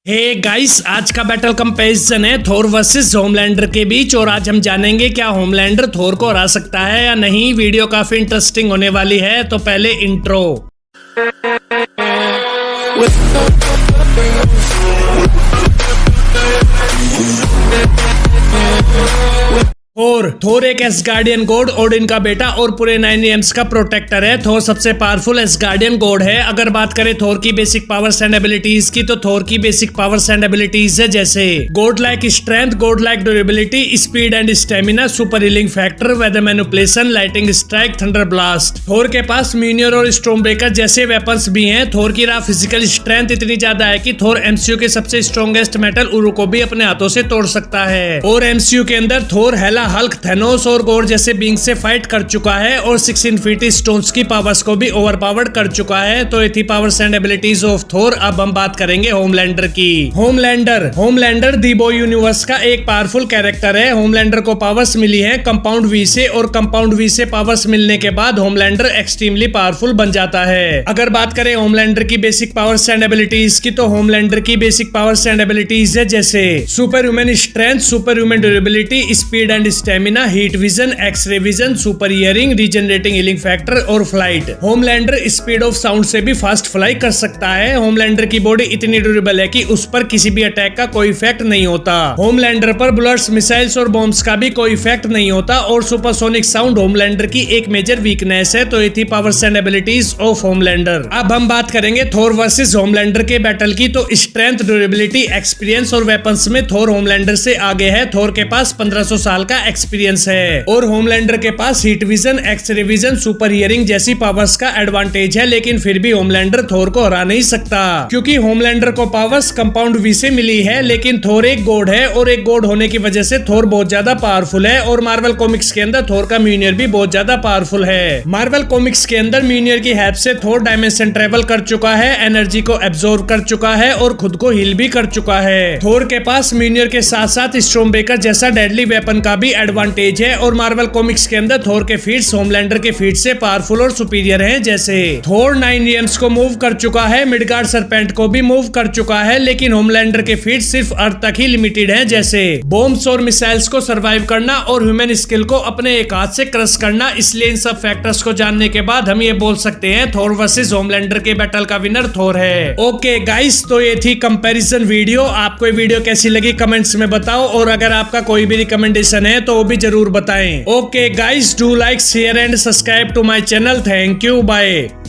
Hey guys, आज का battle comparison है थोर वर्सेस होमलैंडर के बीच और आज हम जानेंगे क्या होमलैंडर थोर को हरा सकता है या नहीं। वीडियो काफी इंटरेस्टिंग होने वाली है, तो पहले इंट्रो। थोर एक एसगार्डियन गॉड ओडिन का बेटा और पूरे 9 realms का प्रोटेक्टर है। थोर सबसे पावरफुल एसगार्डियन गॉड है। अगर बात करें थोर की बेसिक पावर्स एंड एबिलिटीज की, तो थोर की बेसिक पावर्स एंड एबिलिटीज है जैसे god like strength, god like durability, speed and stamina, super healing factor, weather manipulation, lightning strike, thunder blast. Thor के पास म्यूनियर और स्टॉर्म ब्रेकर जैसे वेपन्स भी हैं। थोर की रॉ फिजिकल स्ट्रेंथ इतनी ज्यादा है कि थोर एमसीयू के सबसे स्ट्रॉन्गेस्ट मेटल उरु को भी अपने हाथों से तोड़ सकता है। और एमसीयू के अंदर थोर, हेला, हल्क, थेनोस और गोर जैसे बींग से फाइट कर चुका है और 6 इन्फिनिटी स्टोन्स की पावर्स को भी ओवरपावर्ड कर चुका है। तो ये थी पावर्स एंड एबिलिटीज ऑफ थोर। अब हम बात करेंगे होमलैंडर की। होमलैंडर दी बॉय यूनिवर्स का एक पावरफुल कैरेक्टर है। होमलैंडर को पावर्स मिली है कंपाउंड वी से, और कंपाउंड वी से पावर्स मिलने के बाद होमलैंडर एक्सट्रीमली पावरफुल बन जाता है। अगर बात करें होमलैंडर की बेसिक पावर्स एंड एबिलिटीज की, तो होमलैंडर की बेसिक पावर्स एंड एबिलिटीज है जैसे super human strength, super human durability, speed and stamina, heat vision, x ray vision, super hearing, regenerating healing factor और flight. Homelander speed of sound से भी fast fly कर सकता है। होमलैंडर की बॉडी इतनी ड्यूरेबल है कि उस पर किसी भी अटैक का कोई इफेक्ट नहीं होता। होमलैंडर पर बुलेट्स, मिसाइल्स और बॉम्ब्स का भी कोई इफेक्ट नहीं होता। और सुपरसोनिक साउंड होमलैंडर की एक मेजर वीकनेस है। तो ये थी powers and abilities of Homelander. अब हम बात करेंगे थोर वर्सेस होमलैंडर के बैटल की। तो स्ट्रेंथ, ड्यूरेबिलिटी, एक्सपीरियंस और वेपन्स में थोर होमलैंडर से आगे है। थोर के पास 1500 साल का एक्सपीरियंस है और होमलैंडर के पास heat vision, x ray vision, super hearing जैसी पावर्स का एडवांटेज है। लेकिन फिर भी होमलैंडर थोर को हरा नहीं सकता, क्योंकि होमलैंडर को पावर्स कंपाउंड वी से मिली है। लेकिन थोर एक गॉड है और एक गॉड होने की वजह से थोर बहुत ज्यादा पावरफुल है। और मार्वल कॉमिक्स के अंदर थोर का म्यूनियर भी बहुत ज्यादा पावरफुल है। मार्वल कॉमिक्स के अंदर म्यूनियर की हेल्प से थोर डायमेंशन ट्रेवल कर चुका है, एनर्जी को एब्जॉर्ब कर चुका है और खुद को हील भी कर चुका है। थोर के पास म्यूनियर के साथ साथ स्टॉर्म ब्रेकर जैसा डेडली वेपन का भी एडवांटेज है। और मार्वल कॉमिक्स के अंदर थोर के फीट्स होमलैंडर के फीट से पावरफुल और सुपीरियर हैं। जैसे थोर 9 realms को मूव कर चुका है, मिडगार्ड सरपेंट को भी मूव कर चुका है, लेकिन होमलैंडर के फीट सिर्फ अर्थ तक ही लिमिटेड हैं। जैसे बॉम्ब्स और मिसाइल्स को सरवाइव करना और ह्यूमन स्किल को अपने एक हाथ से क्रश करना। इसलिए इन सब फैक्टर्स को जानने के बाद हम ये बोल सकते हैं थोर वर्सेस होमलैंडर के बैटल का विनर थोर है। ओके गाइस, तो ये थी कंपैरिजन वीडियो। आपको ये वीडियो कैसी लगी कमेंट्स में बताओ, और अगर आपका कोई भी रिकमेंडेशन है तो वो भी जरूर बताएं। Okay guys, do like, share and subscribe to my channel. Thank you, bye.